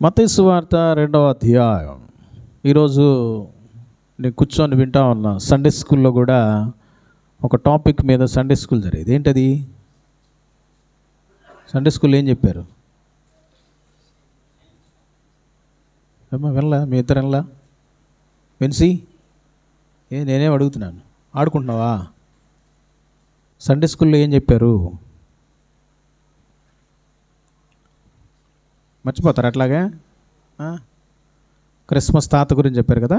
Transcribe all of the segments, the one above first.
మత్తయి సువార్త 2వ అధ్యాయం. ఈరోజు నేను కూర్చొని వింటా ఉన్నా. సండే స్కూల్లో కూడా ఒక టాపిక్ మీద సండే స్కూల్ జరిగేది. ఏంటది? సండే స్కూల్ ఏం చెప్పారు? ఏమ్మా వినలా? మీ ఇద్దరు వినలా? విన్సి నేనేం అడుగుతున్నాను, ఆడుకుంటున్నావా? సండే స్కూల్లో ఏం చెప్పారు? మర్చిపోతారు అట్లాగే. క్రిస్మస్ తాత గురించి చెప్పారు కదా,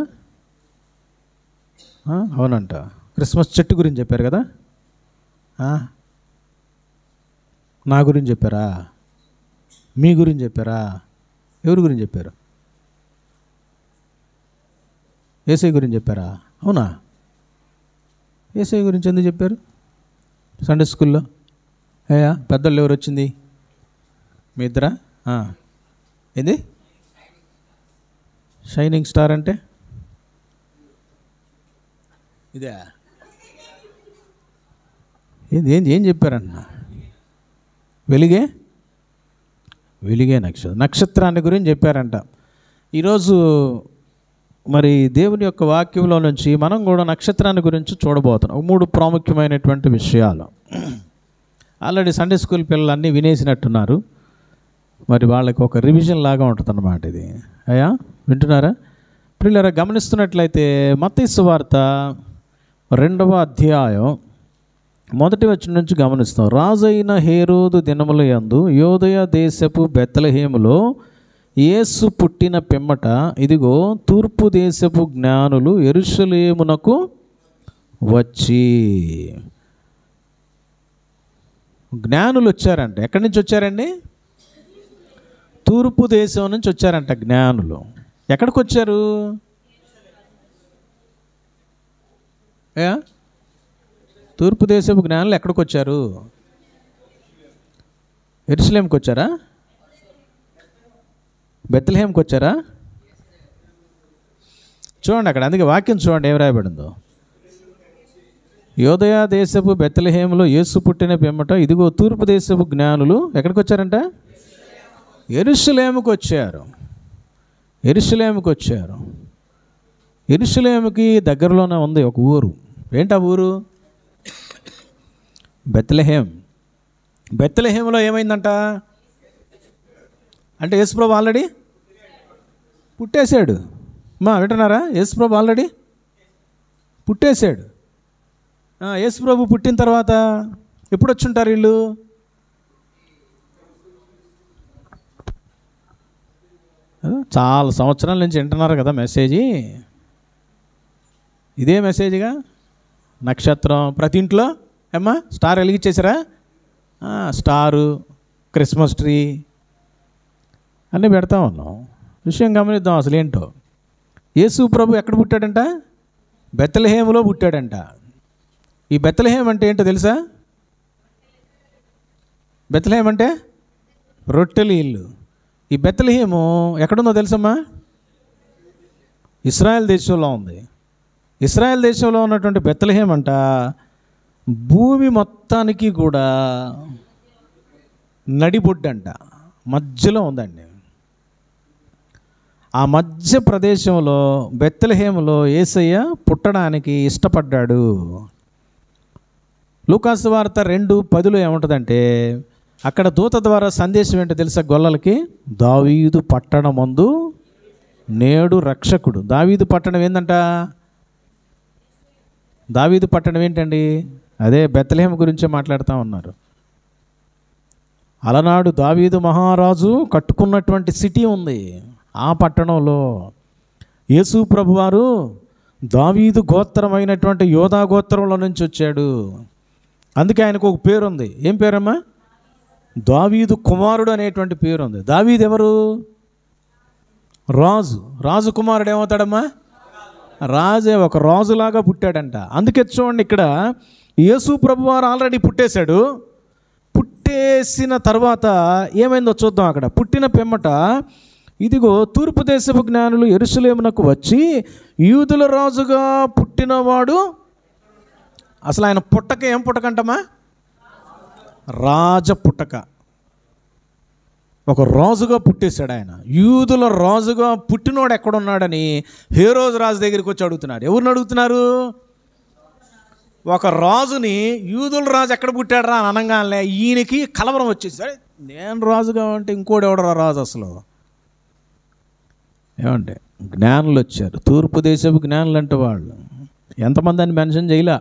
అవునంట. క్రిస్మస్ చెట్టు గురించి చెప్పారు కదా, నా గురించి చెప్పారా? మీ గురించి చెప్పారా? ఎవరి గురించి చెప్పారు? యేసయ్య గురించి చెప్పారా? అవునా? యేసయ్య గురించి ఎందుకు చెప్పారు సండే స్కూల్లో? పెద్దలు ఎవరు వచ్చింది? మీ ఇద్దరా? ఏంది షైనింగ్ స్టార్ అంటే? ఇదే ఏం చెప్పారన్న? వెలిగే నక్షత్రాన్ని గురించి చెప్పారంట. ఈరోజు మరి దేవుని యొక్క వాక్యంలో నుంచి మనం కూడా నక్షత్రాన్ని గురించి చూడబోతున్నాం. 3 ప్రాముఖ్యమైనటువంటి విషయాలు. ఆల్రెడీ సండే స్కూల్ పిల్లలు అన్నీ వినేసినట్టున్నారు. మరి వాళ్ళకి ఒక రివిజన్ లాగా ఉంటుంది అన్నమాట ఇది. వింటున్నారా పిల్లరా? గమనిస్తున్నట్లయితే మత్తయి సువార్త 2వ అధ్యాయం 1వ వచనం నుంచి గమనిస్తాం. రాజైన హేరోదు దినముల యందు యోదయ దేశపు బెత్లెహేములో యేసు పుట్టిన పిమ్మట ఇదిగో తూర్పు దేశపు జ్ఞానులు యెరూషలేమునకు వచ్చి. జ్ఞానులు వచ్చారంట. ఎక్కడి నుంచి వచ్చారండి? తూర్పు దేశం నుంచి వచ్చారంట జ్ఞానులు. ఎక్కడికి వచ్చారు? తూర్పు దేశపు జ్ఞానులు ఎక్కడికి వచ్చారు? యెరూషలేముకి వచ్చారా? బెత్లెహేముకి వచ్చారా? చూడండి అక్కడ, అందుకే వాక్యం చూడండి ఏం రాయబడిందో. యోదయ దేశపు బెత్లెహేములో యేసు పుట్టిన పిమ్మట ఇదిగో తూర్పు దేశపు జ్ఞానులు ఎక్కడికి వచ్చారంట? యెరూషలేముకి వచ్చారు. యెరూషలేముకి దగ్గరలోనే ఉంది ఒక ఊరు. ఏంటి ఆ ఊరు? బెత్లెహేం. బెత్లెహేములో ఏమైందంట అంటే యేసుప్రభు ఆల్రెడీ పుట్టేశాడు. వింటున్నారా? యేసుప్రభు ఆల్రెడీ పుట్టేశాడు. యేసుప్రభు పుట్టిన తర్వాత ఎప్పుడు వచ్చి ఉంటారు వీళ్ళు? చాలా సంవత్సరాల నుంచి వింటున్నారు కదా మెసేజ్. ఇదే మెసేజ్గా. నక్షత్రం ప్రతి ఇంట్లో స్టార్ వెలిగించేసారా? స్టారు, క్రిస్మస్ ట్రీ అన్నీ పెడతా ఉన్నాం. విషయం గమనిద్దాం అసలు ఏంటో. యేసు ప్రభు ఎక్కడ పుట్టాడంట? బెత్లెహేములో పుట్టాడంట. ఈ బెత్లెహేం అంటే ఏంటో తెలుసా? బెత్లెహేం అంటే రొట్టెల ఇల్లు. ఈ బెత్లెహేము ఎక్కడుందో తెలుసమ్మా? ఇశ్రాయేల్ దేశంలో ఉంది. ఇశ్రాయేల్ దేశంలో ఉన్నటువంటి బెత్లెహేం అంట భూమి మొత్తానికి కూడా నడిబొడ్డంట, మధ్యలో ఉందండి. ఆ మధ్య ప్రదేశంలో బెత్లెహేములో యేసయ్య పుట్టడానికి ఇష్టపడ్డాడు. లూకాసు వార్త 2:10 ఏముంటుందంటే అక్కడ దూత ద్వారా సందేశం ఏంటో తెలుసా గొల్లలకి? దావీదు పట్టణమందు నేడు రక్షకుడు. దావీదు పట్టణం ఏంటంట? దావీదు పట్టణం ఏంటండి? అదే బెత్లెహేం గురించే మాట్లాడుతూ ఉన్నారు. అలనాడు దావీదు మహారాజు కట్టుకున్నటువంటి సిటీ ఉంది. ఆ పట్టణంలో యేసు ప్రభువారు దావీదు గోత్రమైనటువంటి యోధా గోత్రంలో నుంచి వచ్చాడు. అందుకే ఆయనకు ఒక పేరు ఉంది. ఏం పేరమ్మా? దావీదు కుమారుడు అనేటువంటి పేరు ఉంది. దావీదు ఎవరు? రాజు. రాజు కుమారుడు ఏమవుతాడమ్మా? రాజే. ఒక రాజులాగా పుట్టాడంట. అందుకే చూడండి ఇక్కడ యేసు ప్రభువారు ఆల్రెడీ పుట్టేశాడు. పుట్టేసిన తర్వాత ఏమైందో చూద్దాం. అక్కడ పుట్టిన పిమ్మట ఇదిగో తూర్పు దేశపు జ్ఞానులు యెరూషలేమునకు వచ్చి యూదుల రాజుగా పుట్టినవాడు. అసలు ఆయన పుట్టక ఏం పుట్టకంటమా? రాజ పుట్టక. ఒక రాజుగా పుట్టేశాడు ఆయన. యూదుల రాజుగా పుట్టినోడు ఎక్కడున్నాడని హేరోదు రాజు దగ్గరికి వచ్చి అడుగుతున్నారు. ఎవరిని అడుగుతున్నారు? ఒక రాజుని యూదుల రాజు ఎక్కడ పుట్టాడు రా అని అనగానే ఈయనకి కలవరం వచ్చేసి, సరే నేను రాజుగా అంటే ఇంకోటి ఎవడరా రాజు అసలు. ఏమంటే జ్ఞానులు వచ్చారు, తూర్పు దేశపు జ్ఞానులు అంటే వాళ్ళు ఎంతమంది అని మెన్షన్ చేయలే.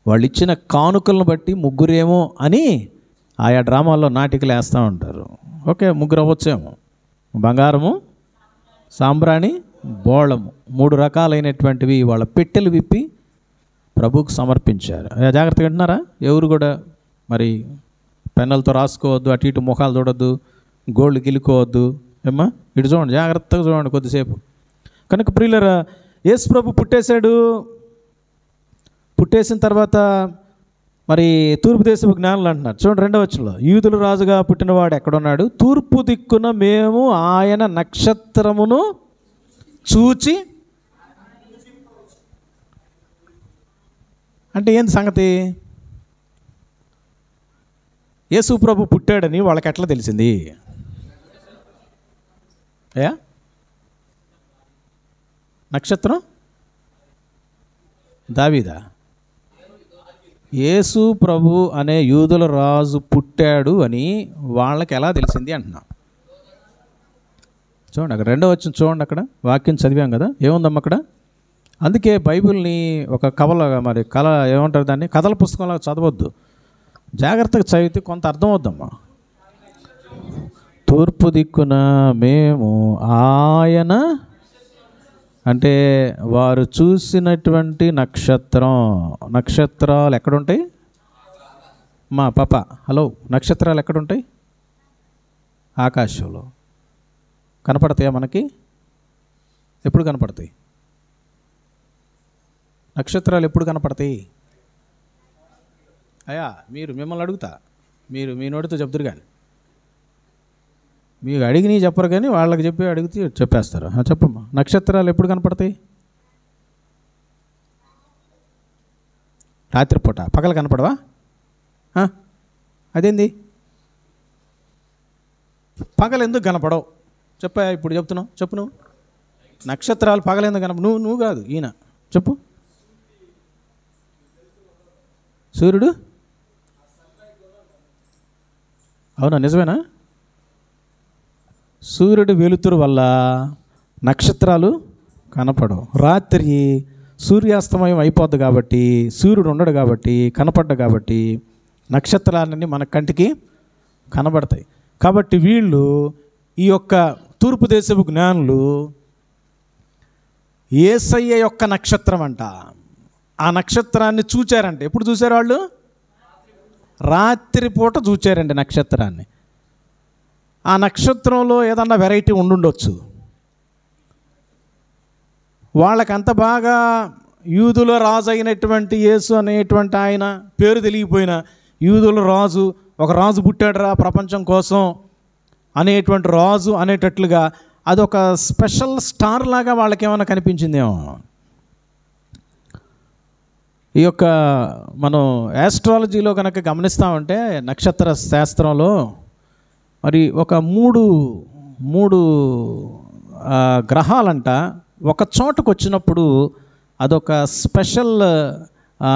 వాళ్ళు ఇచ్చిన కానుకలను బట్టి ముగ్గురేమో అని ఆయా డ్రామాల్లో నాటికలు వేస్తూ ఉంటారు. ఓకే, ముగ్గురు అవ్వచ్చేమో. బంగారము, సాంబ్రాణి, బోళము, 3 రకాలైనటువంటివి వాళ్ళ పెట్టెలు విప్పి ప్రభువుకు సమర్పించారు. జాగ్రత్తగా వింటున్నారా? ఎవరు కూడా మరి పెన్నులతో రాసుకోవద్దు, అటు ఇటు ముఖాలు చూడొద్దు, గోళ్ళు గిలుకోవద్దు. ఏమ్మా ఇటు చూడండి, జాగ్రత్తగా చూడండి కొద్దిసేపు. కనుక ప్రియులరా, యేసు ప్రభు పుట్టేశాడు. పుట్టేసిన తర్వాత మరి తూర్పు దేశపు జ్ఞానులు అంటున్నారు. చూడండి 2వ వచనంలో, యూదుల రాజుగా పుట్టినవాడు ఎక్కడున్నాడు? తూర్పు దిక్కున మేము ఆయన నక్షత్రమును చూచి. అంటే ఏంది సంగతి? యేసు ప్రభు పుట్టాడని వాళ్ళకి ఎట్లా తెలిసింది? నక్షత్రం దావీదా? యేసు ప్రభు అనే యూదుల రాజు పుట్టాడు అని వాళ్ళకి ఎలా తెలిసింది అంటున్నా. చూడండి అక్కడ 2వ వచనం చూడండి, అక్కడ వాక్యం చదివాం కదా, ఏముందమ్మా అక్కడ? అందుకే బైబిల్ని ఒక కళ ఏమంటారు దాన్ని, కథల పుస్తకంలో చదవద్దు, జాగ్రత్తగా చదివితే కొంత అర్థం అవుద్దమ్మా. తూర్పు దిక్కున మేము ఆయన అంటే వారు చూసినటువంటి నక్షత్రాలు ఎక్కడుంటాయి? మా పాప హలో, నక్షత్రాలు ఎక్కడుంటాయి? ఆకాశంలో. కనపడతాయా మనకి? ఎప్పుడు కనపడతాయి నక్షత్రాలు? ఎప్పుడు కనపడతాయి? అయ్యా మిమ్మల్ని అడుగుతా, మీరు మీ నోటితో చెప్తారు కానీ మీకు అడిగి చెప్పరు కానీ వాళ్ళకి అడిగితే చెప్పేస్తారు. చెప్పమ్మా, నక్షత్రాలు ఎప్పుడు కనపడతాయి? రాత్రిపూట, పగలు కనపడవా? అదేంది? పగలు ఎందుకు కనపడవు చెప్పా? ఇప్పుడు చెప్తున్నావు, చెప్పు నువ్వు. నక్షత్రాలు పగలు ఎందుకు నువ్వు కాదు, ఈయన చెప్పు. సూర్యుడు, అవునా? నిజమేనా? సూర్యుడు వెలుతురు వల్ల నక్షత్రాలు కనపడవు. రాత్రి సూర్యాస్తమయం అయిపోద్ది కాబట్టి, సూర్యుడు ఉండడు కాబట్టి, కనపడ్డ కాబట్టి నక్షత్రాలన్నీ మన కంటికి కనబడతాయి. కాబట్టి వీళ్ళు, ఈ యొక్క తూర్పు దేశపు జ్ఞానులు, యేసయ్య యొక్క నక్షత్రం అంట, ఆ నక్షత్రాన్ని చూచారంట. ఎప్పుడు చూశారు వాళ్ళు? రాత్రిపూట చూచారండి నక్షత్రాన్ని. ఆ నక్షత్రంలో ఏదన్నా వెరైటీ ఉండుండొచ్చు. వాళ్ళకంత బాగా యూదుల రాజు అయినటువంటి యేసు అనేటువంటి ఆయన పేరు తెలియపోయిన యూదుల రాజు, ఒక రాజు పుట్టాడురా ప్రపంచం కోసం అనేటువంటి రాజు అనేటట్లుగా అదొక స్పెషల్ స్టార్ లాగా వాళ్ళకి ఏమైనా కనిపించిందేమో. ఈ యొక్క మనం యాస్ట్రాలజీలో కనుక గమనిస్తామంటే, నక్షత్ర శాస్త్రంలో మరి ఒక మూడు గ్రహాలంట ఒక చోటకు వచ్చినప్పుడు అదొక స్పెషల్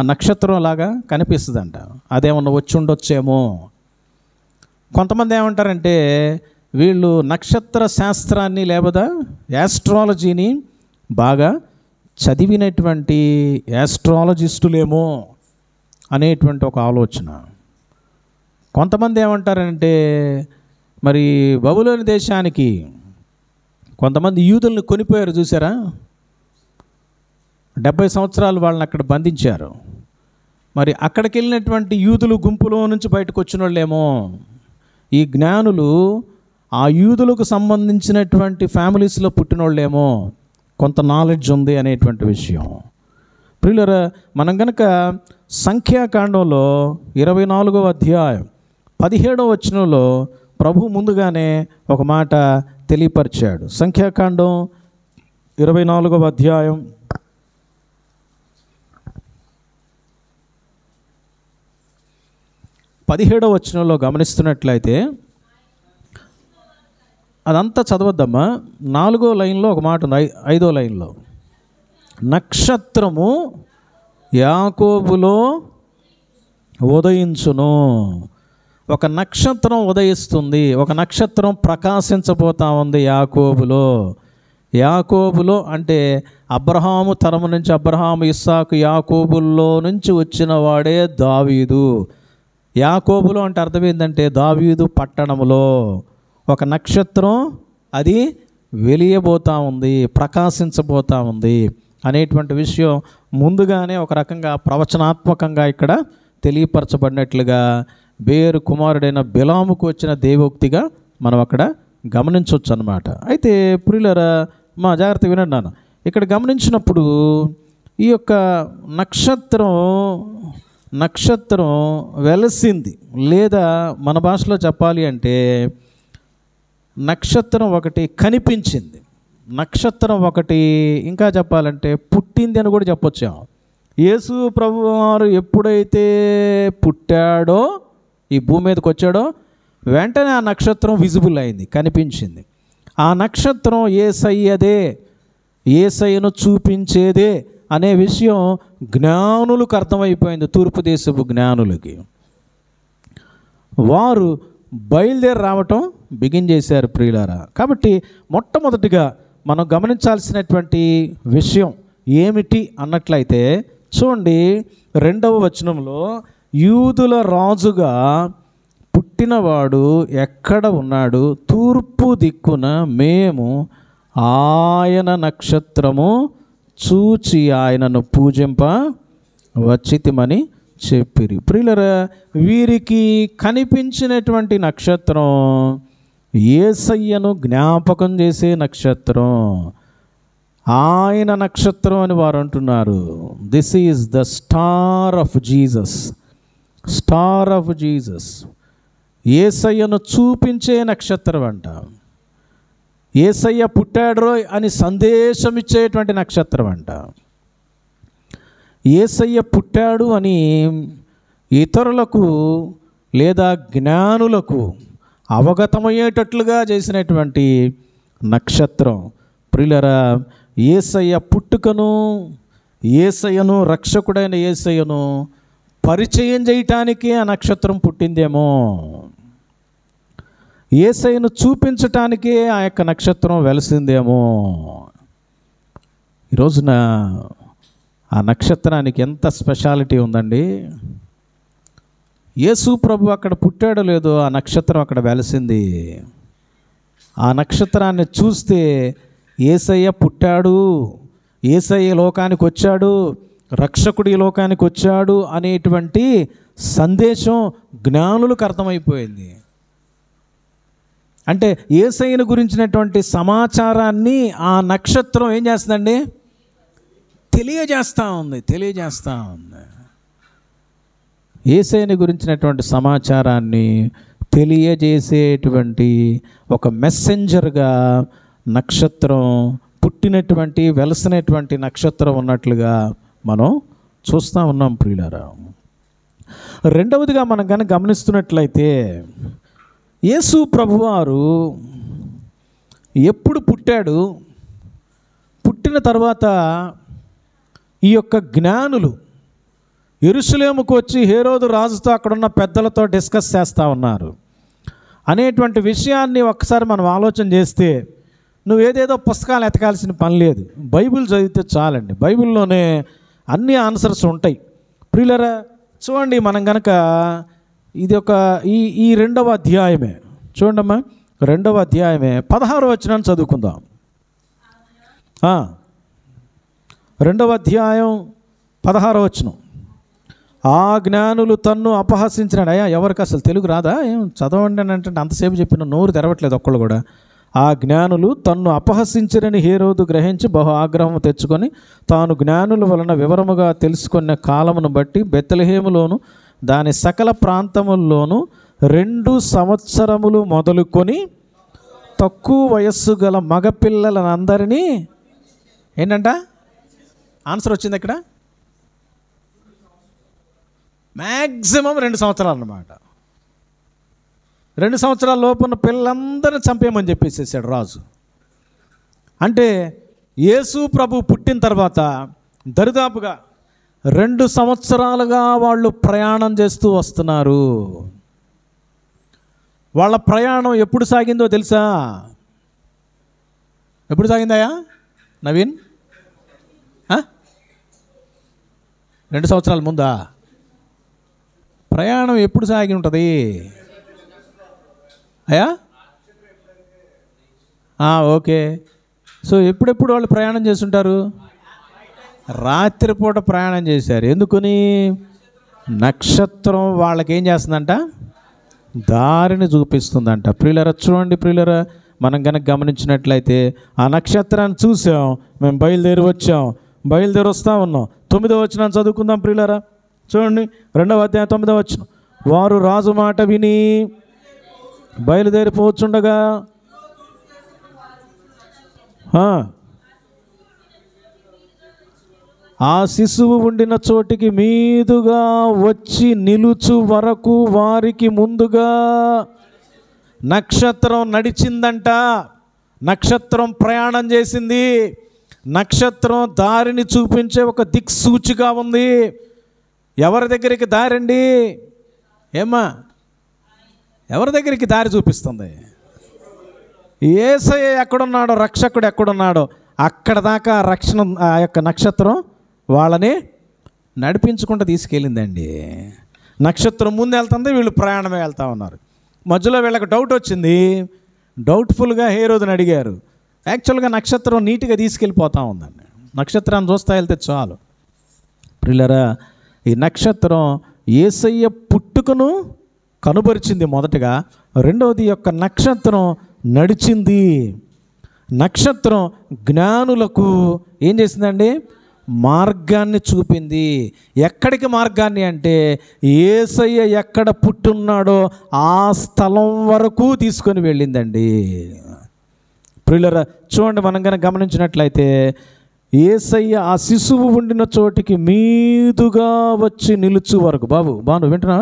నక్షత్రం లాగా కనిపిస్తుందంట. అదేమన్నా వచ్చి ఉండొచ్చేమో. కొంతమంది ఏమంటారంటే, వీళ్ళు నక్షత్ర శాస్త్రాన్ని లేదా యాస్ట్రాలజీని బాగా చదివినటువంటి యాస్ట్రాలజిస్టులేమో అనేటువంటి ఒక ఆలోచన. కొంతమంది ఏమంటారంటే, మరి బబులోని దేశానికి కొంతమంది యూదులను కొనిపోయారు చూసారా? 70 సంవత్సరాలు వాళ్ళని అక్కడ బంధించారు. మరి అక్కడికి వెళ్ళినటువంటి యూదులు గుంపులో నుంచి బయటకు వచ్చిన వాళ్ళేమో ఈ జ్ఞానులు ఆ యూదులకు సంబంధించినటువంటి ఫ్యామిలీస్లో పుట్టినోళ్ళేమో కొంత నాలెడ్జ్ ఉంది అనేటువంటి విషయం. ప్రియులారా, మనం కనుక సంఖ్యాకాండంలో 24వ అధ్యాయం 17వ వచనంలో ప్రభు ముందుగానే ఒక మాట తెలియపరిచాడు. సంఖ్యాకాండం 24వ అధ్యాయం 17వ వచనంలో గమనిస్తున్నట్లయితే, అదంతా చదవద్దమ్మా. 4వ లైన్లో ఒక మాట ఉంది, 5వ లైన్లో. నక్షత్రము యాకోబులో ఉదయించును. ఒక నక్షత్రం ఉదయిస్తుంది, ఒక నక్షత్రం ప్రకాశించబోతా ఉంది యాకోబులో. యాకోబులో అంటే అబ్రహాము తరము నుంచి, అబ్రహాము, ఇస్సాకు, యాకోబుల్లో నుంచి వచ్చిన వాడే దావీదు. యాకోబులో అంటే అర్థం ఏంటంటే దావీదు పట్టణములో ఒక నక్షత్రం అది వెలియబోతూ ఉంది, ప్రకాశించబోతూ ఉంది అనేటువంటి విషయం ముందుగానే ఒక రకంగా ప్రవచనాత్మకంగా ఇక్కడ తెలియపరచబడినట్లుగా బేరు కుమారుడైన బిలాముకు వచ్చిన దేవోక్తిగా మనం అక్కడ గమనించవచ్చు అన్నమాట. అయితే ప్రియులారా, మా జాగ్రత్త వినండి నాన్న. ఇక్కడ గమనించినప్పుడు ఈ యొక్క నక్షత్రం వెలసింది, లేదా మన భాషలో చెప్పాలి అంటే నక్షత్రం ఒకటి కనిపించింది, నక్షత్రం ఒకటి ఇంకా చెప్పాలంటే పుట్టింది అని కూడా చెప్పొచ్చాం. యేసు ప్రభువారు ఎప్పుడైతే పుట్టాడో, ఈ భూమి మీదకి వచ్చాడో, వెంటనే ఆ నక్షత్రం విజిబుల్ అయింది, కనిపించింది. ఆ నక్షత్రం యేసయ్యదే, యేసయ్యను చూపించేదే అనే విషయం జ్ఞానులకు అర్థమైపోయింది. తూర్పు దేశపు జ్ఞానులకి వారు బయలుదేరి రావటం బిగిన్ చేశారు ప్రియులారా. కాబట్టి మొట్టమొదటిగా మనం గమనించాల్సినటువంటి విషయం ఏమిటి అన్నట్లయితే చూడండి, 2వ వచనంలో యూదుల రాజుగా పుట్టినవాడు ఎక్కడ ఉన్నాడు? తూర్పు దిక్కున మేము ఆయన నక్షత్రము చూచి ఆయనను పూజింప వచ్చితిమని చెప్పిరి. ప్రియులరా, వీరికి కనిపించినటువంటి నక్షత్రం యేసయ్యను జ్ఞాపకం చేసే నక్షత్రం, ఆయన నక్షత్రం అని వారు అంటున్నారు. This is the star of Jesus, star of Jesus. యేసయ్యను చూపించే నక్షత్రం అంట. యేసయ్య పుట్టాడు అని సందేశం ఇచ్చేటువంటి నక్షత్రం అంట. యేసయ్య పుట్టాడు అని ఇతరులకు లేదా జ్ఞానులకు అవగతమయ్యేటట్లుగా చేసినటువంటి నక్షత్రం. ప్రియులరా, యేసయ్య పుట్టుకను, యేసయ్యను, రక్షకుడైన యేసయ్యను పరిచయం చేయటానికి ఆ నక్షత్రం పుట్టిందేమో, యేసయ్యను చూపించటానికే ఆ యొక్క నక్షత్రం వెలిసిందేమో. ఈరోజున ఆ నక్షత్రానికి ఎంత స్పెషాలిటీ ఉందండి. యేసు ప్రభు అక్కడ పుట్టాడో లేదో, ఆ నక్షత్రం అక్కడ వెలిసింది. ఆ నక్షత్రాన్ని చూస్తే యేసయ్య పుట్టాడు, యేసయ్య లోకానికి వచ్చాడు, రక్షకుడు ఈ లోకానికి వచ్చాడు అనేటువంటి సందేశం జ్ఞానులకు అర్థమైపోయింది. అంటే యేసయ్యను గురించినటువంటి సమాచారాన్ని ఆ నక్షత్రం ఏం చేస్తుందండి? తెలియజేస్తూ ఉంది. యేసయ్యను గురించినటువంటి సమాచారాన్ని తెలియజేసేటువంటి ఒక మెసెంజర్గా నక్షత్రం, పుట్టినటువంటి వెలసినటువంటి నక్షత్రం ఉన్నట్లుగా మనం చూస్తూ ఉన్నాం ప్రియులారా. రెండవదిగా మనం కనుక గమనిస్తున్నట్లయితే, యేసు ప్రభువారు ఎప్పుడు పుట్టాడు, పుట్టిన తర్వాత ఈ యొక్క జ్ఞానులు యెరూషలేముకు వచ్చి హేరోదు రాజుతో అక్కడున్న పెద్దలతో డిస్కస్ చేస్తూ ఉన్నారు అనేటువంటి విషయాన్ని ఒక్కసారి మనం ఆలోచన చేస్తే, నువ్వేదేదో పుస్తకాలు ఎతకాల్సిన పని లేదు, బైబిల్ చదివితే చాలండి. బైబిల్లోనే అన్ని ఆన్సర్స్ ఉంటాయి. ప్రియులరా, చూడండి, మనం కనుక ఇది ఒక ఈ 2వ అధ్యాయమే చూడమ్మా, 2వ అధ్యాయమే 16వ వచనాన్ని చదువుకుందాం. 2వ అధ్యాయం 16వ వచనం. ఆ జ్ఞానులు తన్ను అపహసించినాడు. అయ్యా, ఎవరికి అసలు తెలుగు రాదా? ఏం చదవండి అని అంటే అంతసేపు చెప్పిన నోరు తెరవట్లేదు ఒక్కళ్ళు కూడా. ఆ జ్ఞానులు తన్ను అపహసించరని హేరోదు గ్రహించి బహు ఆగ్రహం తెచ్చుకొని తాను జ్ఞానుల వలన వివరముగా తెలుసుకున్న కాలమును బట్టి బెత్లెహేములోను దాని సకల ప్రాంతముల్లోనూ 2 సంవత్సరములు మొదలుకొని తక్కువ వయస్సు గల మగపిల్లలందరినీ ఏంటంట? ఆన్సర్ వచ్చింది ఇక్కడ. మ్యాక్సిమం 2 సంవత్సరాలు అన్నమాట. 2 సంవత్సరాల లోపున్న పిల్లలందరినీ చంపేయమని చెప్పేసేసాడు రాజు. అంటే యేసు ప్రభు పుట్టిన తర్వాత దరిదాపుగా 2 సంవత్సరాలుగా వాళ్ళు ప్రయాణం చేస్తూ వస్తున్నారు. వాళ్ళ ప్రయాణం ఎప్పుడు సాగిందో తెలుసా? ఎప్పుడు సాగిందాయా నవీన్? 2 సంవత్సరాల ముందా? ప్రయాణం ఎప్పుడు సాగి ఉంటుంది అయ్యా? ఓకే. సో ఎప్పుడెప్పుడు వాళ్ళు ప్రయాణం చేస్తుంటారు? రాత్రిపూట ప్రయాణం చేశారు. ఎందుకని? నక్షత్రం వాళ్ళకి ఏం చేస్తుందంట? దారిని చూపిస్తుందంట. ప్రియులరా చూడండి, ప్రియులరా మనం కనుక గమనించినట్లయితే ఆ నక్షత్రాన్ని చూసాం, మేము బయలుదేరి వచ్చాం, బయలుదేరి వస్తూ ఉన్నాం. 9వ వచనం చదువుకుందాం ప్రియులరా. చూడండి, 2వ అధ్యాయం 9వ వచనం. వారు రాజు మాట విని బయలుదేరిపోవచ్చుండగా ఆ శిశువు ఉండిన చోటికి మీదుగా వచ్చి నిలుచు వరకు వారికి ముందుగా నక్షత్రం నడిచిందంట. నక్షత్రం ప్రయాణం చేసింది. నక్షత్రం దారిని చూపించే ఒక దిక్సూచిగా ఉంది. ఎవరి దగ్గరికి దారండి? ఏమ్మా, ఎవరి దగ్గరికి దారి చూపిస్తుంది? యేసయ్య ఎక్కడున్నాడో, రక్షకుడు ఎక్కడున్నాడో అక్కడ దాకా రక్షణ ఆ యొక్క నక్షత్రం వాళ్ళని నడిపించుకుంటూ తీసుకెళ్ళిందండి. నక్షత్రం ముందు వెళ్తుంది, వీళ్ళు ప్రయాణమే వెళ్తూ ఉన్నారు. మధ్యలో వీళ్ళకి డౌట్ వచ్చింది. డౌట్ఫుల్గా హేరోదుని అడిగారు. యాక్చువల్గా నక్షత్రం నీట్గా తీసుకెళ్ళిపోతూ ఉందండి. నక్షత్రాన్ని చూస్తా వెళ్తే చాలు. ప్రియులారా, ఈ నక్షత్రం యేసయ్య పుట్టుకను కనుపరిచింది మొదటగా. రెండవది యొక్క నక్షత్రం నడిచింది. నక్షత్రం జ్ఞానులకు ఏం చేసిందండి? మార్గాన్ని చూపింది. ఎక్కడికి మార్గాన్ని అంటే యేసయ్య ఎక్కడ పుట్టున్నాడో ఆ స్థలం వరకు తీసుకొని వెళ్ళిందండి. ప్రియులారా చూడండి, మనం కనుక గమనించినట్లయితే యేసయ్య ఆ శిశువు ఉండిన చోటికి మీదుగా వచ్చి నిలుచు వరకు. బాబు వింటున్నా?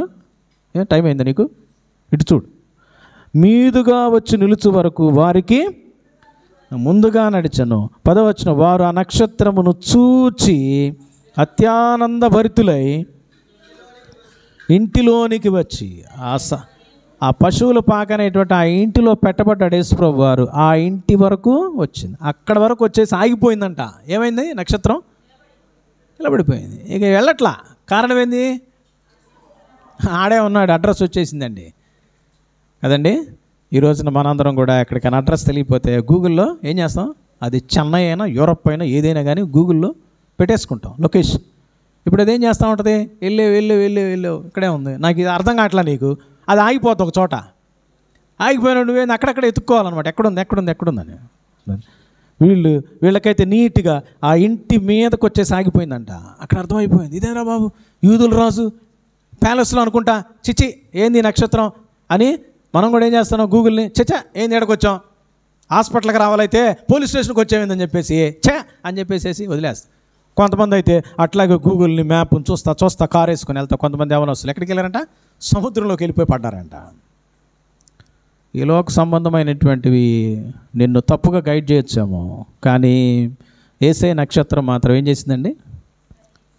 టైం అయిందా నీకు? ఇటు చూడు. మీదుగా వచ్చి నిలుచు వరకు వారికి ముందుగా నడిచను. 10వ వచనం. వారు ఆ నక్షత్రమును చూచి అత్యానంద భరితులై ఇంటిలోనికి వచ్చి ఆ పశువుల పాక అనేటువంటి ఆ ఇంటిలో పెట్టబడ్డాడు యేసుప్రభు వారు. ఆ ఇంటి వరకు వచ్చింది. అక్కడ వరకు వచ్చేసి ఆగిపోయిందంట. ఏమైంది? నక్షత్రం నిలబడిపోయింది. ఇక వెళ్ళట్లా. కారణం ఏంది? ఆడే ఉన్నాడు, అడ్రస్ వచ్చేసిందండి కదండి. ఈ రోజున మనందరం కూడా ఎక్కడికైనా అడ్రస్ తెలియకపోతే గూగుల్లో ఏం చేస్తాం? అది చెన్నై అయినా యూరప్ అయినా ఏదైనా కానీ గూగుల్లో పెట్టేసుకుంటాం లొకేషన్. ఇప్పుడు అదేం చేస్తూ ఉంటుంది? వెళ్ళు ఇక్కడే ఉంది, నాకు ఇది అర్థం కావట్లా నీకు. అది ఆగిపోతుంది ఒక చోట. ఆగిపోయిన నువ్వేంది అక్కడక్కడ ఎత్తుక్కోవాలన్నమాట. ఎక్కడుందని. వీళ్ళకైతే నీట్గా ఆ ఇంటి మీదకి వచ్చేసి ఆగిపోయిందంట. అక్కడ అర్థమైపోయింది, ఇదేనా బాబు యూదుల రాజు ప్యాలెస్లో అనుకుంటా. చిచి ఏంది నక్షత్రం అని మనం కూడా ఏం చేస్తున్నాం? గూగుల్ని ఏంది ఎక్కడికొచ్చాం? హాస్పిటల్కి రావాలైతే పోలీస్ స్టేషన్కి వచ్చామేందని చెప్పేసి అని చెప్పేసి వదిలేస్తాం. కొంతమంది అయితే అట్లాగే గూగుల్ని మ్యాప్ని చూస్తా కారు వేసుకొని వెళ్తా. కొంతమంది ఏమైనా వస్తారు, ఎక్కడికి వెళ్ళారంట? సముద్రంలోకి వెళ్ళిపోయి పడ్డారంట. ఈ లోక సంబంధమైనటువంటివి నిన్ను తప్పుగా గైడ్ చేయొచ్చాము, కానీ యేసయ్య నక్షత్రం మాత్రం ఏం చేసిందండి?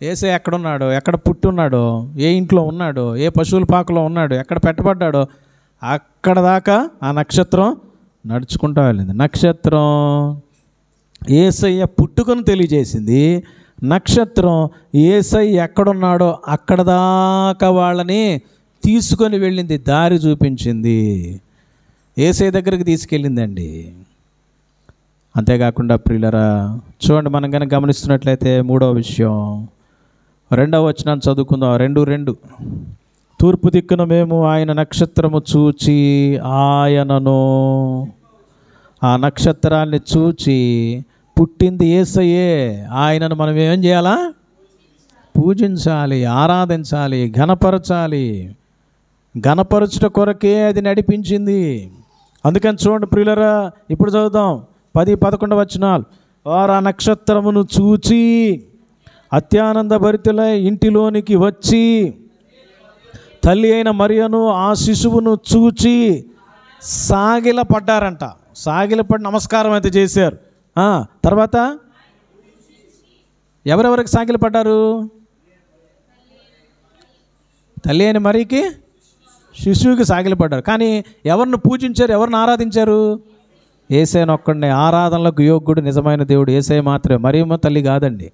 యేసయ్య ఎక్కడున్నాడో, ఎక్కడ పుట్టున్నాడో, ఏ ఇంట్లో ఉన్నాడో, ఏ పశువుల పాకలో ఉన్నాడో, ఎక్కడ పెట్టబడ్డాడో అక్కడ దాకా ఆ నక్షత్రం నడుచుకుంటూ వెళ్ళింది. నక్షత్రం యేసయ్య పుట్టుకను తెలియజేసింది. నక్షత్రం యేసయ్య ఎక్కడున్నాడో అక్కడ దాకా వాళ్ళని తీసుకొని వెళ్ళింది, దారి చూపించింది, యేసయ్య దగ్గరికి తీసుకెళ్ళిందండి. అంతేకాకుండా ప్రియులరా చూడండి, మనం కనుక గమనిస్తున్నట్లయితే 3వ విషయం 2వ వచనాన్ని చదువుకుందాం. 2:2. తూర్పు దిక్కున మేము ఆయన నక్షత్రము చూచి ఆయనను, ఆ నక్షత్రాన్ని చూచి పుట్టింది యేసయ్యే, ఆయనను మనం ఏం చేయాలా? పూజించాలి, ఆరాధించాలి, ఘనపరచాలి. ఘనపరచుట కొరకే అది నడిపించింది. అందుకని చూడండి ప్రియులరా, ఇప్పుడు చదువుదాం 10-11 వచనాలు. వారు ఆ నక్షత్రమును చూచి అత్యానంద భరితులై ఇంటిలోనికి వచ్చి తల్లి అయిన మరియను ఆ శిశువును చూచి సాగిలపడ్డారంట. సాగిలపడి నమస్కారం అయితే చేశారు. తర్వాత ఎవరెవరికి సాగిలపడ్డారు? తల్లి అయిన మరీకి, శిశువుకి సాగిలపడ్డారు. కానీ ఎవరిని పూజించారు, ఎవరిని ఆరాధించారు? యేసయ్యను ఒక్కడినే. ఆరాధనలకు యోగ్యుడు నిజమైన దేవుడు యేసయ్య మాత్రమే, మరియమ్మ తల్లి కాదండి.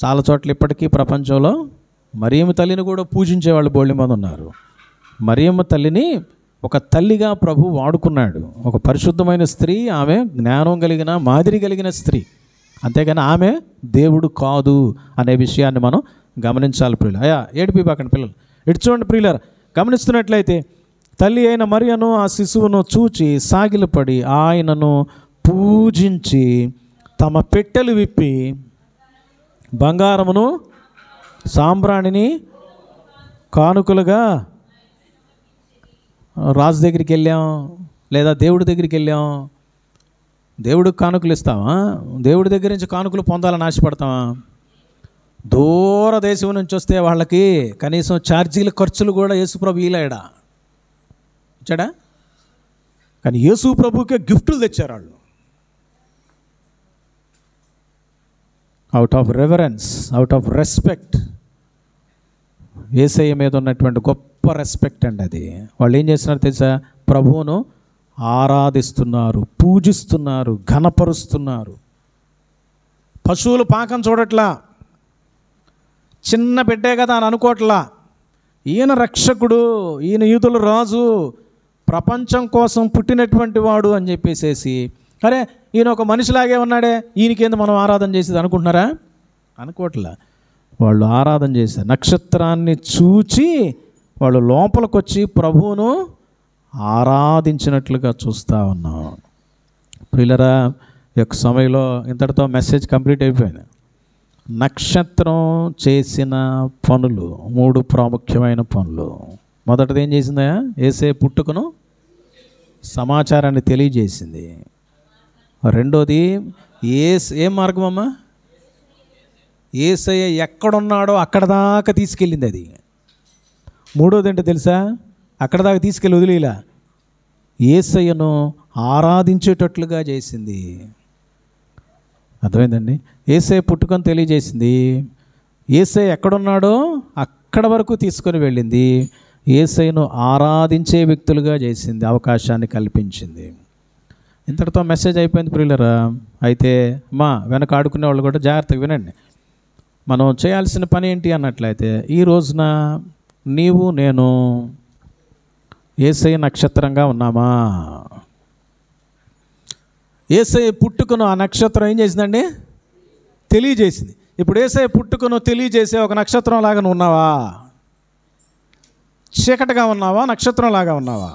చాలా చోట్ల ఇప్పటికీ ప్రపంచంలో మరియమ్మ తల్లిని కూడా పూజించేవాళ్ళు బోల్డి మంది ఉన్నారు. మరియమ్మ తల్లిని ఒక తల్లిగా ప్రభు వాడుకున్నాడు. ఒక పరిశుద్ధమైన స్త్రీ, ఆమె జ్ఞానం కలిగిన, మాదిరి కలిగిన స్త్రీ. అంతేగాని ఆమె దేవుడు కాదు అనే విషయాన్ని మనం గమనించాలి ప్రియులు. ఏడిపి పక్కన పిల్లలు ఇటు చూడండి ప్రియులారా. గమనిస్తున్నట్లయితే తల్లి అయిన మరియను ఆ శిశువును చూచి సాగిలపడి ఆయనను పూజించి తమ పెట్టెలు విప్పి బంగారమును సాంబ్రాణిని కానుకలుగా రాజు దగ్గరికి వెళ్ళాం, లేదా దేవుడి దగ్గరికి వెళ్ళాం. దేవుడికి కానుకలు ఇస్తామా? దేవుడి దగ్గర నుంచి కానుకలు పొందాలని ఆశపడతామా? దూర దేశం నుంచి వస్తే వాళ్ళకి కనీసం ఛార్జీల ఖర్చులు కూడా యేసుప్రభు ఇలాడా ఇచ్చాడా? కానీ యేసుప్రభుకే గిఫ్టులు తెచ్చారు వాళ్ళు. Out of reverence, out of respect. యేసయ్య మీద ఉన్నటువంటి గొప్ప రెస్పెక్ట్ అండి అది. వాళ్ళు ఏం చేస్తున్నారు తెలుసా? ప్రభువును ఆరాధిస్తున్నారు, పూజిస్తున్నారు, ఘనపరుస్తున్నారు. పశువులు పాకం చూడట్లా, చిన్న బిడ్డే కదా అని అనుకోవట్లా. ఈయన రక్షకుడు, ఈయన యూదుల రాజు, ప్రపంచం కోసం పుట్టినటువంటి వాడు అని చెప్పేసేసి, అరే ఈయన ఒక మనిషిలాగే ఉన్నాడే, ఈయనకేంది మనం ఆరాధన చేసేది అనుకుంటున్నారా? అనుకోవట్లా. వాళ్ళు ఆరాధన చేశారు. నక్షత్రాన్ని చూచి వాళ్ళు లోపలికి వచ్చి ప్రభువును ఆరాధించినట్లుగా చూస్తూ ఉన్నాం. ప్రియులరా, ఈ యొక్క సమయంలో ఇంతటితో మెసేజ్ కంప్లీట్ అయిపోయింది. నక్షత్రం చేసిన పనులు 3 ప్రాముఖ్యమైన పనులు. మొదటిది ఏం చేసిందా? యేసయ్య పుట్టుకను సమాచారాన్ని తెలియజేసింది. రెండోది ఏం మార్గం అమ్మా? యేసయ్య ఎక్కడున్నాడో అక్కడ దాకా తీసుకెళ్ళింది అది. మూడోది ఏంటో తెలుసా? అక్కడ దాకా తీసుకెళ్ళి వదిలేలా, యేసయ్యను ఆరాధించేటట్లుగా చేసింది. అర్థమైందండి? యేసయ్య పుట్టుకను తెలియజేసింది, యేసయ్య ఎక్కడున్నాడో అక్కడ వరకు తీసుకొని వెళ్ళింది, యేసయ్యను ఆరాధించే వ్యక్తులుగా చేసింది, అవకాశాన్ని కల్పించింది. ఇంతటితో మెసేజ్ అయిపోయింది ప్రియులరా. అయితే వెనక ఆడుకునే వాళ్ళు కూడా జాగ్రత్తగా వినండి. మనం చేయాల్సిన పని ఏంటి అన్నట్లయితే, ఈ రోజున నీవు నేను యేసయ్య నక్షత్రంగా ఉన్నామా? యేసయ్య పుట్టుకను ఆ నక్షత్రం ఏం చేసిందండి? తెలియజేసింది. ఇప్పుడు యేసయ్య పుట్టుకను తెలియజేసే ఒక నక్షత్రం లాగా నువ్వు ఉన్నావా? చీకటిగా ఉన్నావా? నక్షత్రం లాగా ఉన్నావా?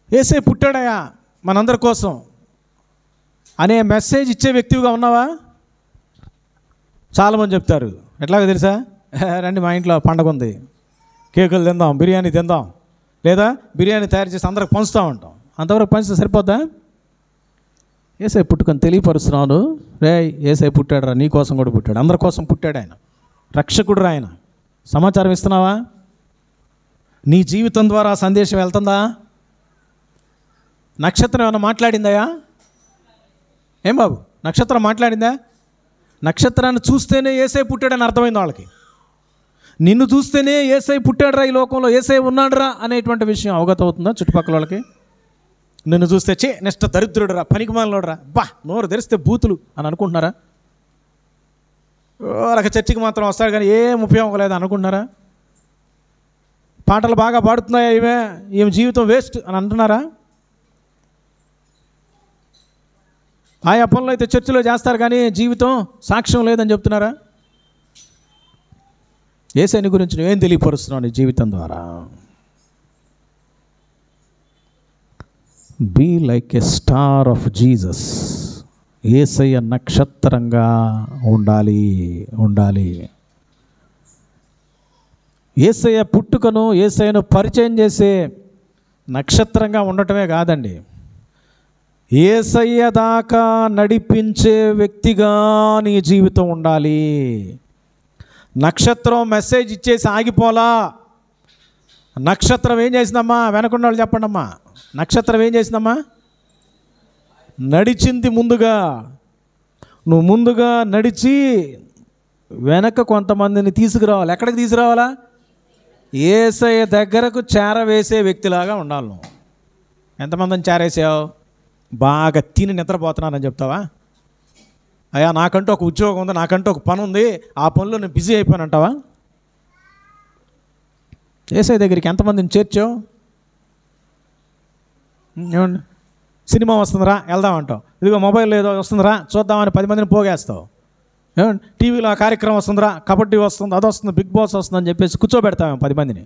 యేసయ్య పుట్టాడయా మనందరి కోసం అనే మెసేజ్ ఇచ్చే వ్యక్తిగా ఉన్నావా? చాలామంది చెప్తారు, ఎట్లాగో తెలుసా, రండి మా ఇంట్లో పండగ ఉంది, కేకులు తిందాం, బిర్యానీ తిందాం, లేదా బిర్యానీ తయారు చేసి అందరికి పంచుతూ ఉంటాం. అంతవరకు పంచితే సరిపోద్దా? యేసయ్య పుట్టుకొని తెలియపరుస్తున్నాను. యేసయ్య పుట్టాడు రా, నీ కోసం కూడా పుట్టాడు, అందరి కోసం పుట్టాడు ఆయన, రక్షకుడు రా ఆయన. సమాచారం ఇస్తున్నావా? నీ జీవితం ద్వారా సందేశం వెళ్తుందా? నక్షత్రం ఏమైనా మాట్లాడిందయా? ఏం బాబు, నక్షత్రం మాట్లాడిందా? నక్షత్రాన్ని చూస్తేనే యేసయ్య పుట్టాడని అర్థమైంది వాళ్ళకి. నిన్ను చూస్తేనే యేసయ్య పుట్టాడురా, ఈ లోకంలో యేసయ్య ఉన్నాడురా అనేటువంటి విషయం అవగత అవుతుందా చుట్టుపక్కల వాళ్ళకి? నిన్ను చూస్తే నెక్స్ట్ దరిద్రుడు రా, పనికిమాలినోడురా, నోరు తెరిస్తే బూతులు అని అనుకుంటున్నారా? వాళ్ళకి చర్చికి మాత్రం వస్తాడు కానీ ఏం ఉపయోగం లేదు అనుకుంటున్నారా? పాటలు బాగా పాడుతున్నాయా ఈమె జీవితం వేస్ట్ అని అంటున్నారా? ఆయా పనులు అయితే చర్చిలో చేస్తారు కానీ జీవితం సాక్ష్యం లేదని చెప్తున్నారా? యేసయ్యని గురించి నువ్వేం తెలియపరుస్తున్నావు నీ జీవితం ద్వారా? Be like a star of Jesus. యేసయ్య నక్షత్రంగా ఉండాలి. యేసయ్య పుట్టుకను, యేసయ్యను పరిచయం చేసే నక్షత్రంగా ఉండటమే కాదండి, యేసయ్య దాకా నడిపించే వ్యక్తిగా నీ జీవితం ఉండాలి. నక్షత్రం మెసేజ్ ఇచ్చేసి ఆగిపోలా, నక్షత్రం ఏం చేసిందమ్మా? వెనకున్న వాళ్ళు చెప్పండి అమ్మా. నక్షత్రం ఏం చేసిందమ్మా? నడిచింది ముందుగా. నువ్వు ముందుగా నడిచి వెనక కొంతమందిని తీసుకురావాలి. ఎక్కడికి తీసుకురావాలా? యేసయ్య దగ్గరకు చేరవేసే వ్యక్తిలాగా ఉండాలి నువ్వు. ఎంతమందిని చేరేసావు? బాగా తిని నిద్రపోతున్నానని చెప్తావా? అయ్యా నాకంటూ ఒక ఉద్యోగం ఉంది, నాకంటూ ఒక పని ఉంది, ఆ పనిలో నేను బిజీ అయిపోయానంటావా? యేసయ్య దగ్గరికి ఎంతమందిని చేర్చావు? ఏమండి, సినిమా వస్తుందిరా వెళ్దామంటావు, ఇదిగో మొబైల్ ఏదో వస్తుందిరా చూద్దామని 10 మందిని పోగేస్తావు. ఏమండి, టీవీలో ఆ కార్యక్రమం వస్తుందిరా, కబడ్డీ వస్తుంది, అది వస్తుంది, బిగ్ బాస్ వస్తుందని చెప్పేసి కూర్చోబెడతాము 10 మందిని.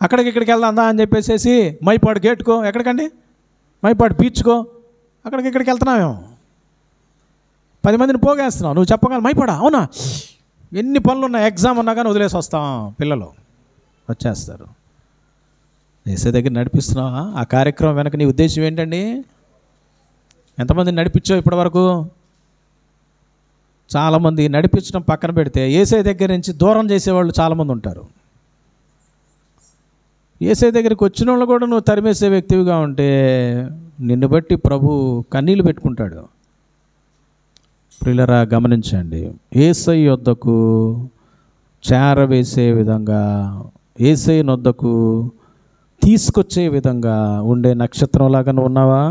అక్కడికి ఇక్కడికి వెళ్దాందా అని చెప్పేసి మైపాడు గేటుకో, ఎక్కడికండి మైపాడు బీచ్కో, అక్కడికి ఇక్కడికి వెళ్తున్నామేమో, 10 మందిని పోగేస్తున్నావు. నువ్వు చెప్పగల మైపాడా? అవునా, ఎన్ని పనులు ఉన్నాయి, ఎగ్జామ్ ఉన్నా కానీ వదిలేసి వస్తాం, పిల్లలు వచ్చేస్తారు. యేసయ్య దగ్గర నడిపిస్తున్నావా? ఆ కార్యక్రమం వెనక నీ ఉద్దేశం ఏంటండి? ఎంతమందిని నడిపించావు ఇప్పటివరకు? చాలామంది నడిపించడం పక్కన పెడితే యేసయ్య దగ్గర నుంచి దూరం చేసేవాళ్ళు చాలామంది ఉంటారు. యేసయ్య దగ్గరికి వచ్చిన వాళ్ళు కూడా నువ్వు తరిమేసే వ్యక్తివిగా ఉంటే నిన్ను బట్టి ప్రభు కన్నీళ్ళు పెట్టుకుంటాడు. ప్రియులరా గమనించండి, యేసయ్య వద్దకు చేరవేసే విధంగా, యేసయ్య వద్దకు తీసుకొచ్చే విధంగా ఉండే నక్షత్రంలాగా నువ్వు ఉన్నావా?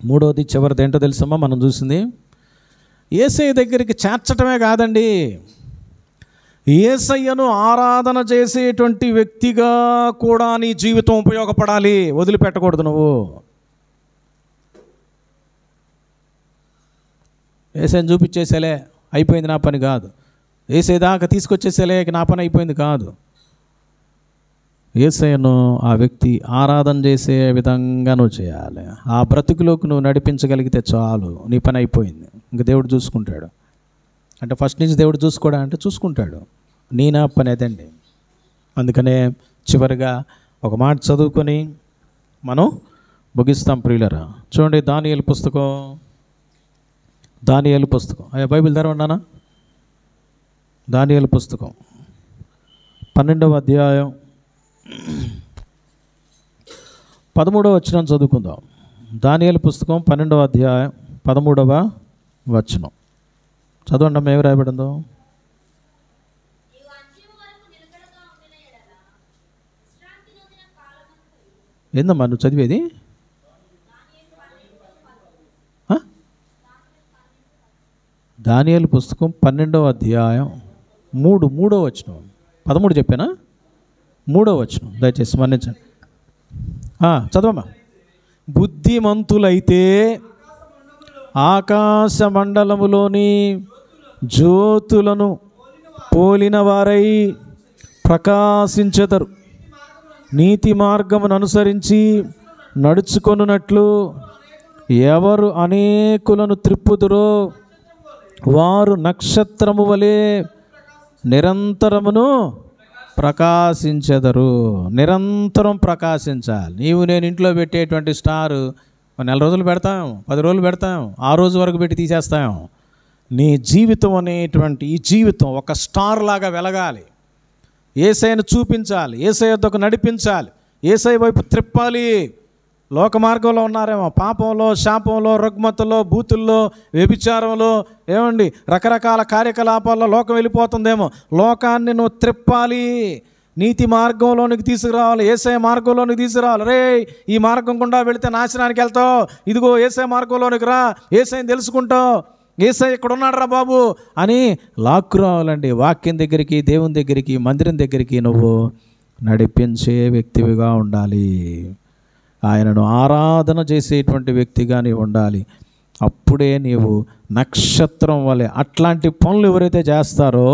మూడవది చివరిది ఏంటో తెలుసమ్మా? మనం చూసింది యేసయ్య దగ్గరికి చేర్చటమే కాదండి, యేసయ్యను ఆరాధన చేసేటువంటి వ్యక్తిగా కూడా నీ జీవితం ఉపయోగపడాలి. వదిలిపెట్టకూడదు నువ్వు. యేసయ్యను చూపించేసేలే అయిపోయింది నా పని కాదు, యేసయ్య దాకా తీసుకొచ్చేసేలే నా పని అయిపోయింది కాదు. యేసయ్యను ఆ వ్యక్తి ఆరాధన చేసే విధంగా నువ్వు చేయాలి. ఆ బ్రతుకులోకి నువ్వు నడిపించగలిగితే చాలు, నీ పని అయిపోయింది. ఇంక దేవుడు చూసుకుంటాడు. అంటే ఫస్ట్ నుంచి దేవుడు చూసుకోవడా అంటే చూసుకుంటాడు. నా పని అదండి. అందుకనే చివరిగా ఒక మాట చదువుకొని మనం ముగిస్తాం ప్రియులరా. చూడండి, దానియేలు పుస్తకం అయ్యా బైబిల్ తెరవన్నానా? దానియేలు పుస్తకం 12వ అధ్యాయం 13వ వచనం చదువుకుందాం. దానియేలు పుస్తకం 12వ అధ్యాయం 13వ వచనం చదవండి అమ్మ. ఏమి రాయబడిందో? ఏందమ్మా నువ్వు చదివేది? దానియేలు పుస్తకం 12వ అధ్యాయం 3వ వచనం. 13 చెప్పానా? 3వ వచనం దయచేసి మన్నించండి. చదవమ్మా. బుద్ధిమంతులైతే ఆకాశ మండలములోని జ్యోతులను పోలిన వారై ప్రకాశించెదరు. నీతి మార్గమును అనుసరించి నడుచుకొనున్నట్లు ఎవరు అనేకులను త్రిప్పుదురో వారు నక్షత్రము వలె నిరంతరమును ప్రకాశించెదరు. నిరంతరం ప్రకాశించాలి. నీవు నేను ఇంట్లో పెట్టేటువంటి స్టారు 4 రోజులు పెడతాం, 10 రోజులు పెడతాం, 6 రోజు వరకు పెట్టి తీసేస్తాం. నీ జీవితం అనేటువంటి ఈ జీవితం ఒక స్టార్ లాగా వెలగాలి. యేసయ్యను చూపించాలి, యేసయ్య వద్దకు నడిపించాలి, యేసయ్య వైపు త్రిప్పాలి. లోక మార్గంలో ఉన్నారేమో, పాపంలో, శాపంలో, రుగ్మతలో, బూతుల్లో, వ్యభిచారంలో, ఏమండి రకరకాల కార్యకలాపాల్లో లోకం వెళ్ళిపోతుందేమో. లోకాన్ని నువ్వు త్రిప్పాలి, నీతి మార్గంలోనికి తీసుకురావాలి, యేసయ్య మార్గంలోనికి తీసుకురావాలి. రే ఈ మార్గం గుండా వెళితే నాశనానికి వెళ్తావు, ఇదిగో యేసయ్య మార్గంలోనికి రా, యేసయ్యని తెలుసుకుంటావు, యేసయ్య ఇక్కడ ఉన్నాడు రా బాబు అని లాక్కు రావాలండి. వాక్యం దగ్గరికి, దేవుని దగ్గరికి, మందిరం దగ్గరికి నువ్వు నడిపించే వ్యక్తివిగా ఉండాలి. ఆయనను ఆరాధన చేసేటువంటి వ్యక్తిగా నీవు ఉండాలి. అప్పుడే నీవు నక్షత్రం వలె. అట్లాంటి పనులు ఎవరైతే చేస్తారో,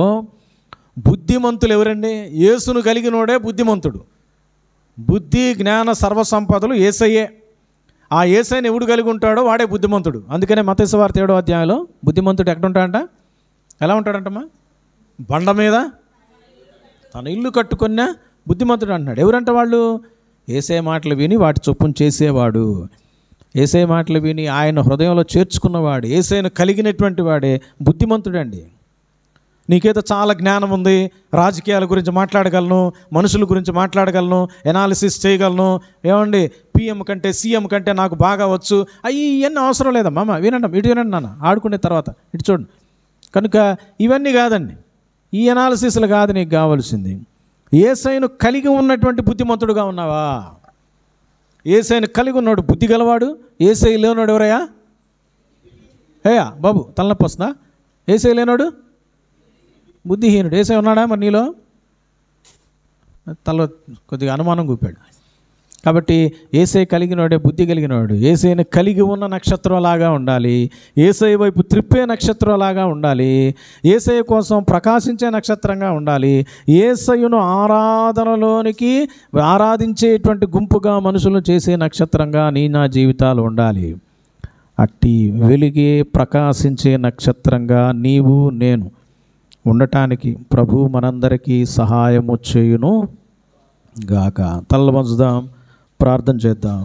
బుద్ధిమంతులు ఎవరండి? యేసును కలిగినోడే బుద్ధిమంతుడు. బుద్ధి జ్ఞాన సర్వసంపదలు యేసయ్యే. ఆ యేసయ్యని ఎవడు కలిగి ఉంటాడో వాడే బుద్ధిమంతుడు. అందుకనే మత్తయి సువార్త 7వ అధ్యాయంలో బుద్ధిమంతుడు ఎక్కడ ఉంటాడంట? ఎలా ఉంటాడంటమ్మా? బండ మీద తన ఇల్లు కట్టుకున్న బుద్ధిమంతుడు అంటున్నాడు. ఎవరంట వాళ్ళు? యేసయ్య మాటలు విని వాటి చొప్పున చేసేవాడు, యేసయ్య మాటలు విని ఆయన హృదయంలో చేర్చుకున్నవాడు, యేసయ్యను కలిగినటువంటి వాడే బుద్ధిమంతుడండి. నీకేదో చాలా జ్ఞానం ఉంది, రాజకీయాల గురించి మాట్లాడగలను, మనుషుల గురించి మాట్లాడగలను, ఎనాలిసిస్ చేయగలను, ఏమండి పిఎం కంటే సీఎం కంటే నాకు బాగా వచ్చు, ఇవన్నీ అవసరం లేదమ్మా. వినండి, ఇటు వినండి నాన్న, ఆడుకునే తర్వాత ఇటు చూడండి. కనుక ఇవన్నీ కాదండి, ఈ ఎనాలిసిస్లు కాదు నీకు కావాల్సింది. యేసయ్యను కలిగి ఉన్నటువంటి బుద్ధిమంతుడుగా ఉన్నావా? యేసయ్యను కలిగి ఉన్నాడు బుద్ధి గలవాడు. యేసయ్య లేనాడు ఎవరయ్యా? బాబు తలనొప్పి వస్తుందా? యేసయ్య లేనాడు బుద్ధిహీనుడు. యేసయ్య ఉన్నాడా మరి నీలో? తల కొద్దిగా అనుమానం కూపాడు. కాబట్టి యేసయ్య కలిగినవాడే బుద్ధి కలిగినవాడు. యేసయ్యను కలిగి ఉన్న నక్షత్రంలాగా ఉండాలి, యేసయ్య వైపు త్రిప్పే నక్షత్రంలాగా ఉండాలి, యేసయ్య కోసం ప్రకాశించే నక్షత్రంగా ఉండాలి, యేసయ్యను ఆరాధనలోనికి ఆరాధించేటువంటి గుంపుగా మనుషులను చేసే నక్షత్రంగా నా జీవితాలు ఉండాలి. అట్టి వెలిగే ప్రకాశించే నక్షత్రంగా నీవు నేను ఉండటానికి ప్రభు మనందరికీ సహాయము చేయును గాక. తల్ల వంచుదాం, ప్రార్థన చేద్దాం.